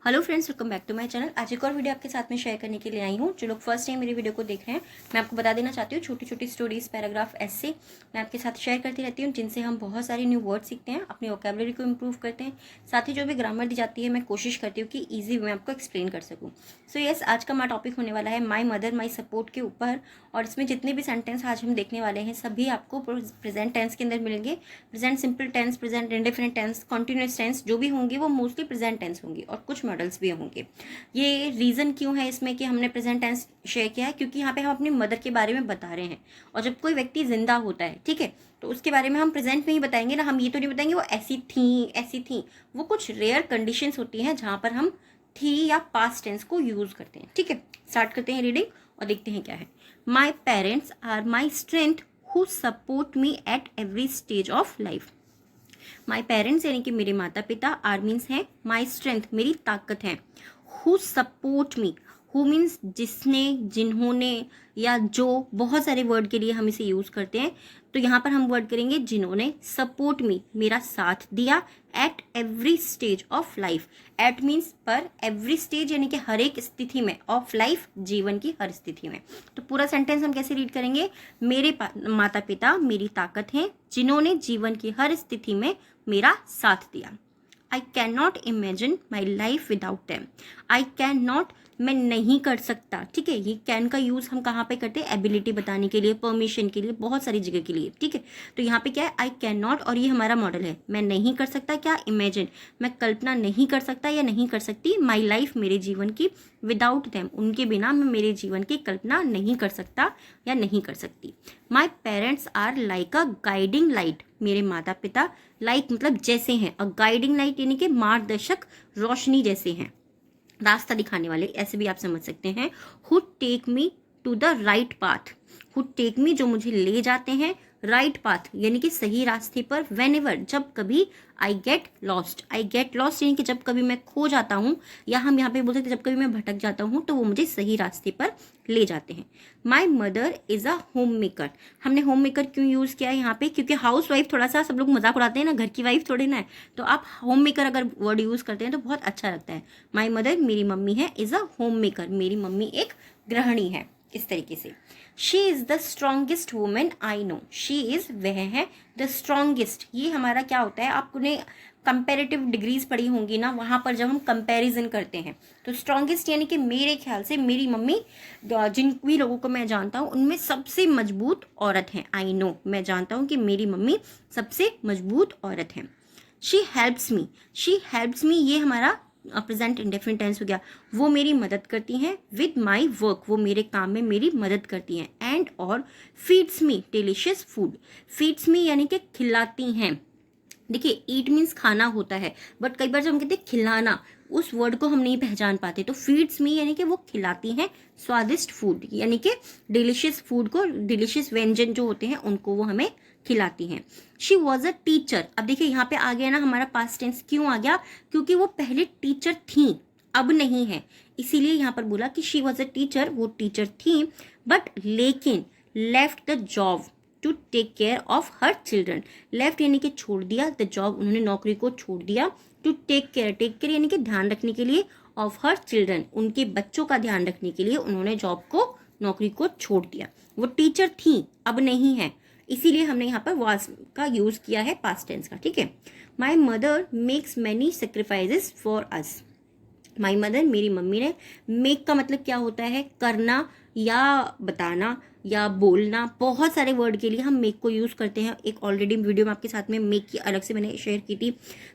Hello friends, welcome back to my channel. आज एक और वीडियो आपके साथ में शेयर करने के लिए आई हूँ। जो लोग फर्स्ट टाइम मेरी वीडियो को देख रहे हैं, मैं आपको बता देना चाहती हूँ, छोटी छोटी स्टोरीज, पैराग्राफ, ऐसे मैं आपके साथ शेयर करती रहती हूँ, जिनसे हम बहुत सारे न्यू वर्ड सीखते हैं, अपनी वोकैबुलरी को इम्प्रूव करते हैं। साथ ही जो भी ग्रामर दी जाती है, मैं कोशिश करती हूँ कि ईजी वे में आपको एक्सप्लेन कर सकूँ। सो यस, आज का हमारा टॉपिक होने वाला है माई मदर माई सपोर्ट के ऊपर। और इसमें जितने भी सेंटेंस आज हम देखने वाले हैं, सभी आपको प्रेजेंट टेंस के अंदर मिलेंगे। Present simple tense, present indefinite tense, continuous tense जो भी होंगे वो मोस्टली प्रेजेंट टेंस होंगे, और कुछ मॉडल्स भी होंगे। ये रीज़न क्यों है इसमें कि हमने प्रेजेंट टेंस शेयर किया है, क्योंकि यहाँ पे हम अपनी मदर के बारे में बता रहे हैं। और जब कोई व्यक्ति जिंदा होता है, ठीक है, तो उसके बारे में हम प्रेजेंट में ही बताएंगे ना। हम ये तो नहीं बताएंगे वो ऐसी थी। वो कुछ रेयर कंडीशंस होती हैं जहाँ पर हम थी या पास्ट टेंस को यूज करते हैं। ठीक है, स्टार्ट करते हैं रीडिंग और देखते हैं क्या है। My parents are my strength who support me at every stage of life. My parents यानी कि मेरे माता पिता, आर मीन्स है माई स्ट्रेंथ मेरी ताकत है, who support me, who means जिसने, जिन्होंने, या जो, बहुत सारे वर्ड के लिए हम इसे यूज करते हैं। तो यहाँ पर हम वर्ड करेंगे जिन्होंने, सपोर्ट मी मेरा साथ दिया, at every stage of life. At means पर, एवरी स्टेज यानी कि हर एक स्थिति में, ऑफ लाइफ जीवन की हर स्थिति में। तो पूरा सेंटेंस हम कैसे रीड करेंगे? मेरे माता पिता मेरी ताकत हैं, जिन्होंने जीवन की हर स्थिति में मेरा साथ दिया। I can not imagine my life without them. I can not, मैं नहीं कर सकता। ठीक है, ये कैन का यूज हम कहाँ पे करते हैं? एबिलिटी बताने के लिए, परमिशन के लिए, बहुत सारी जगह के लिए। ठीक है, तो यहाँ पे क्या है? आई कैन नॉट, और ये हमारा मॉडल है। मैं नहीं कर सकता, क्या? इमेजिन, मैं कल्पना नहीं कर सकता या नहीं कर सकती, माई लाइफ मेरे जीवन की, विदाउट दैम उनके बिना मैं मेरे जीवन की कल्पना नहीं कर सकता या नहीं कर सकती। My parents are like a guiding light. मेरे माता पिता लाइक मतलब जैसे हैं, अ गाइडिंग लाइट यानी कि मार्गदर्शक रोशनी जैसे हैं, रास्ता दिखाने वाले, ऐसे भी आप समझ सकते हैं। Who take me to the right path. Who take me जो मुझे ले जाते हैं, राइट पाथ यानी कि सही रास्ते पर, वेन एवर जब कभी, I get lost. I get lost यानी कि जब कभी मैं खो जाता हूँ, या हम यहाँ पे बोल सकते हैं जब कभी मैं भटक जाता हूँ, तो वो मुझे सही रास्ते पर ले जाते हैं। My mother is a home maker. हमने होम मेकर क्यों यूज किया है यहाँ पे? क्योंकि हाउस वाइफ थोड़ा सा सब लोग मजाक उड़ाते हैं ना, घर की वाइफ थोड़ी ना है, तो आप होम मेकर अगर वर्ड यूज करते हैं तो बहुत अच्छा लगता है। माई मदर मेरी मम्मी है, इज अ होम मेकर मेरी मम्मी एक गृहिणी है, इस तरीके से। She is the strongest women I know. She is, वह है, द स्ट्रॉन्गेस्ट, ये हमारा क्या होता है? आपने कंपेरेटिव डिग्रीज पढ़ी होंगी ना, वहां पर जब हम कंपैरिजन करते हैं तो स्ट्रॉन्गेस्ट यानी कि मेरे ख्याल से मेरी मम्मी, जिन भी लोगों को मैं जानता हूँ उनमें सबसे मजबूत औरत है। आई नो, मैं जानता हूँ कि मेरी मम्मी सबसे मजबूत औरत है। She helps me. She helps me ये हमारा प्रेजेंट इंडेफिनिट टेंस हो गया। वो मेरी मदद करती हैं, विद माई वर्क वो मेरे काम में मेरी मदद करती हैं, एंड और फीड्स मी डिलीशियस फूड। फीड्स मी यानी कि खिलाती हैं। देखिए, ईट मीन्स खाना होता है, बट कई बार जब हम कहते हैं खिलाना, उस वर्ड को हम नहीं पहचान पाते, तो फीड्स मी यानी कि वो खिलाती हैं स्वादिष्ट फूड, यानी कि डिलीशियस फूड को, डिलीशियस व्यंजन जो होते हैं उनको वो हमें खिलाती हैं। She was a teacher. अब देखिए यहाँ पे आ गया ना हमारा पास्ट टेंस, क्यों आ गया? क्योंकि वो पहले टीचर थी, अब नहीं है, इसीलिए यहाँ पर बोला कि शी वॉज अ टीचर, वो टीचर थी, बट लेकिन left the job to take care of her children. Left यानी कि छोड़ दिया, द जॉब उन्होंने नौकरी को छोड़ दिया, टू टेक केयर यानी कि ध्यान रखने के लिए, ऑफ हर चिल्ड्रन उनके बच्चों का ध्यान रखने के लिए उन्होंने जॉब को, नौकरी को छोड़ दिया। वो टीचर थी, अब नहीं है, इसीलिए हमने यहाँ पर वाज का यूज किया है पास्ट टेंस का। ठीक है, my mother makes many sacrifices for us. My mother मेरी मम्मी ने, मेक का मतलब क्या होता है? करना या बताना या बोलना। बहुत सारे वर्ड के लिए हम मेक को यूज करते हैं, एक ऑलरेडी वीडियो में आपके साथ में मेक की अलग से मैंने शेयर की थी।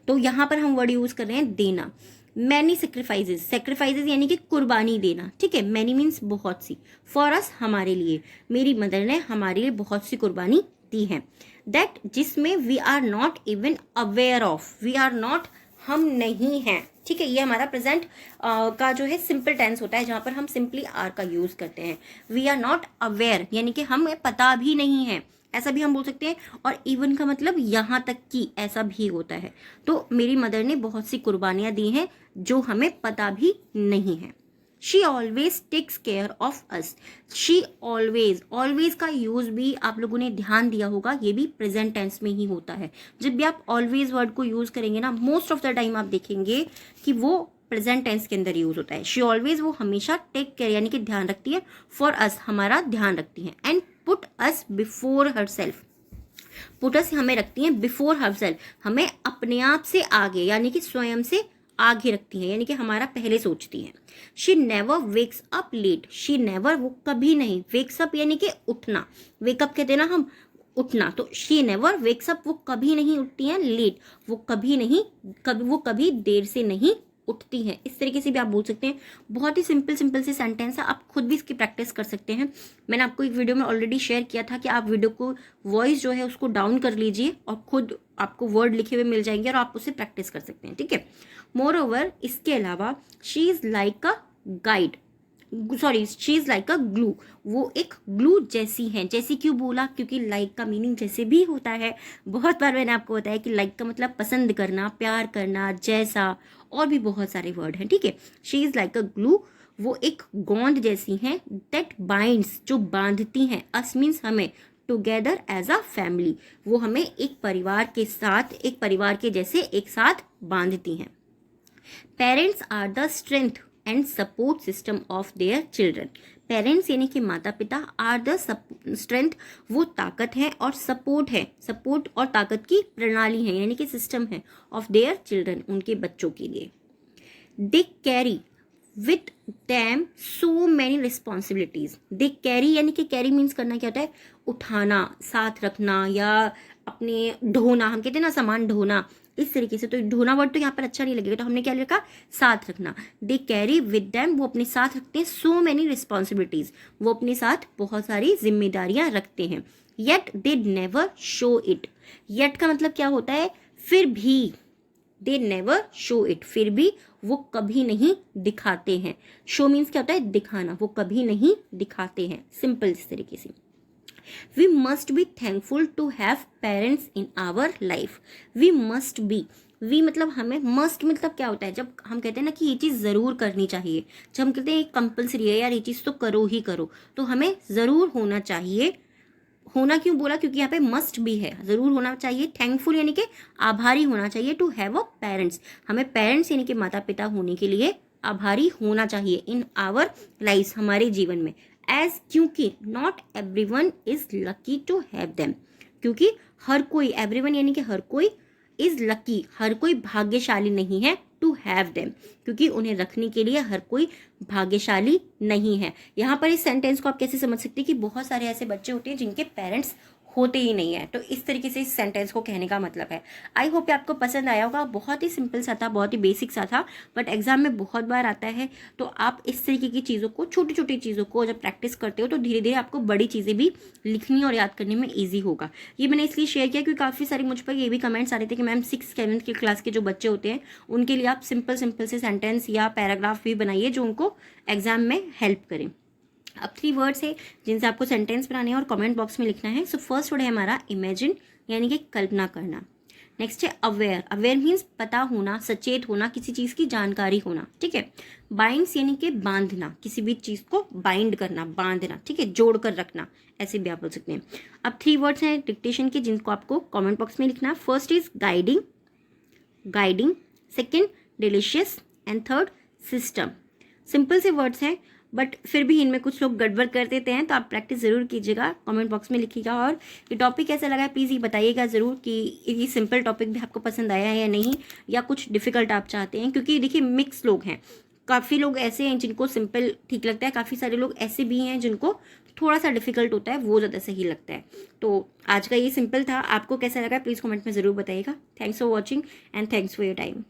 तो यहाँ पर हम वर्ड यूज कर रहे हैं देना। मैनी सेक्रीफाइसेस, सेक्रीफाइसेस यानी कि कुर्बानी देना। ठीक है, मैनी मीन्स बहुत सी, फॉर अस हमारे लिए, मेरी मदर ने हमारे लिए बहुत सी कुर्बानी दी है। दैट जिसमें we are not even aware of, we are not हम नहीं हैं। ठीक है, ये हमारा प्रेजेंट का जो है सिंपल टेंस होता है, जहां पर हम सिंपली आर का यूज करते हैं। वी आर नॉट अवेयर यानी कि हमें पता भी नहीं है, ऐसा भी हम बोल सकते हैं। और इवन का मतलब यहाँ तक कि, ऐसा भी होता है। तो मेरी मदर ने बहुत सी कुर्बानियां दी हैं जो हमें पता भी नहीं है। She always takes care of us. She always, always का यूज भी आप लोगों ने ध्यान दिया होगा, ये भी प्रेजेंट टेंस में ही होता है। जब भी आप ऑलवेज वर्ड को यूज करेंगे ना, मोस्ट ऑफ द टाइम आप देखेंगे कि वो प्रेजेंट टेंस के अंदर यूज होता है। शी ऑलवेज, वो हमेशा, टेक केयर यानी कि ध्यान रखती है, फॉर अस, हमारा ध्यान रखती है, and put us before her self, put अस हमें रखती हैं बिफोर हर सेल्फ, हमें अपने आप से आगे यानी कि स्वयं से आगे रखती हैं, यानी कि हमारा पहले सोचती हैं। She never wakes up late, she never, वो कभी नहीं, वेक्स अप यानी कि उठना, वेकअप कहते हैं ना हम, उठना, तो शी नेवर वेक्स अप, वो कभी नहीं उठती हैं, लेट, वो कभी नहीं, वो कभी देर से नहीं उठती हैं। इस तरीके से भी आप बोल सकते हैं। बहुत ही सिंपल सिंपल से सेंटेंस है, आप खुद भी इसकी प्रैक्टिस कर सकते हैं। मैंने आपको एक वीडियो में ऑलरेडी शेयर किया था कि आप वीडियो को वॉइस जो है उसको डाउन कर लीजिए और खुद आपको वर्ड लिखे हुए मिल जाएंगे और आप उससे प्रैक्टिस कर सकते हैं, ठीक है। मोर ओवर, इसके अलावा she is like a guide, sorry she is like a glue, वो एक ग्लू जैसी है। जैसी क्यों बोला, क्योंकि लाइक का मीनिंग जैसे भी होता है। बहुत बार मैंने आपको बताया कि लाइक का मतलब पसंद करना, प्यार करना, जैसा, और भी बहुत सारे वर्ड हैं, ठीक है। She is like a glue, वो एक गोंद जैसी हैं, दैट बाइंड्स, जो बांधती हैं, अस मीन्स हमें, टुगेदर एज अ फैमिली, वो हमें एक परिवार के साथ, एक परिवार के जैसे एक साथ बांधती हैं। Parents are the strength and support system of their children, parents यानी कि माता पिता, आर द स्ट्रेंथ, वो ताकत है, और सपोर्ट है, सपोर्ट और ताकत की प्रणाली है यानी कि सिस्टम है, ऑफ देयर चिल्ड्रन, उनके बच्चों के लिए। They carry with them so many responsibilities, they carry यानी कि कैरी मीन्स करना क्या होता है, उठाना, साथ रखना, या अपने ढोना, हम कहते हैं ना सामान ढोना, इस तरीके से। तो ढोना वर्ड तो यहाँ पर अच्छा नहीं लगेगा, तो हमने क्या लिखा, साथ रखना। दे कैरी विद दैम, वो अपने साथ रखते हैं, सो मैनी रिस्पॉन्सिबिलिटीज, वो अपने साथ बहुत सारी जिम्मेदारियां रखते हैं। Yet they never show it, yet का मतलब क्या होता है, फिर भी, दे नेवर शो इट, फिर भी वो कभी नहीं दिखाते हैं। शो मीन्स क्या होता है, दिखाना, वो कभी नहीं दिखाते हैं, सिंपल इस तरीके से। We must be thankful to have parents in our life. We must be, we मतलब हमें, मस्ट मतलब क्या होता है, जब हम कहते हैं ना कि ये चीज़ ज़रूर करनी चाहिए, जब हम कहते हैं ये कंपलसरी है यार, ये चीज़ तो करो ही करो, तो हमें ज़रूर होना चाहिए। होना क्यों बोला, क्योंकि यहाँ पे मस्ट भी है, ज़रूर होना चाहिए। थैंकफुल यानी कि आभारी होना चाहिए। टू हैव अ पेरेंट्स, हमें पेरेंट्स यानी कि माता पिता होने के लिए आभारी होना चाहिए। इन आवर लाइफ, हमारे जीवन में। एज, क्योंकि, not everyone is lucky to have them, क्योंकि हर कोई, एवरीवन यानी कि हर कोई, इज लकी, हर कोई भाग्यशाली नहीं है, टू हैव देम, क्योंकि उन्हें रखने के लिए हर कोई भाग्यशाली नहीं है। यहाँ पर इस सेंटेंस को आप कैसे समझ सकते हैं कि बहुत सारे ऐसे बच्चे होते हैं जिनके पेरेंट्स होते ही नहीं है, तो इस तरीके से इस सेंटेंस को कहने का मतलब है। आई होप आपको पसंद आया होगा। बहुत ही सिंपल सा था, बहुत ही बेसिक सा था, बट एग्जाम में बहुत बार आता है, तो आप इस तरीके की चीज़ों को, छोटी छोटी चीज़ों को जब प्रैक्टिस करते हो तो धीरे धीरे आपको बड़ी चीज़ें भी लिखनी और याद करने में ईजी होगा। ये मैंने इसलिए शेयर किया क्योंकि काफ़ी सारे मुझ पर ये भी कमेंट्स आ रहे थे कि मैम 6th-7th की क्लास के जो बच्चे होते हैं उनके लिए आप सिंपल सिंपल से सेंटेंस या पैराग्राफ भी बनाइए जो उनको एग्जाम में हेल्प करें। अब 3 वर्ड्स है जिनसे आपको सेंटेंस बनाने हैं और कमेंट बॉक्स में लिखना है। सो फर्स्ट वर्ड है हमारा इमेजिन, यानी कि कल्पना करना। नेक्स्ट है अवेयर, अवेयर मीन्स पता होना, सचेत होना, किसी चीज़ की जानकारी होना, ठीक है। बाइंड्स यानी कि बांधना, किसी भी चीज़ को बाइंड करना, बांधना, ठीक है, जोड़ कर रखना, ऐसे भी आप बोल सकते हैं। अब 3 वर्ड्स हैं डिक्टेशन के जिनको आपको कॉमेंट बॉक्स में लिखना है। First is guiding, guiding, second delicious, and third system. Simple से वर्ड्स हैं बट फिर भी इनमें कुछ लोग गड़बड़ कर देते हैं, तो आप प्रैक्टिस ज़रूर कीजिएगा, कमेंट बॉक्स में लिखिएगा। और ये टॉपिक कैसा लगा है प्लीज़ ये बताइएगा ज़रूर कि ये सिंपल टॉपिक भी आपको पसंद आया है या नहीं, या कुछ डिफ़िकल्ट आप चाहते हैं, क्योंकि देखिए मिक्स लोग हैं। काफ़ी लोग ऐसे हैं जिनको सिंपल ठीक लगता है, काफ़ी सारे लोग ऐसे भी हैं जिनको थोड़ा सा डिफिकल्ट होता है, वो ज़्यादा सही लगता है। तो आज का ये सिंपल था, आपको कैसा लगा प्लीज़ कमेंट में ज़रूर बताइएगा। Thanks for watching and thanks for your time.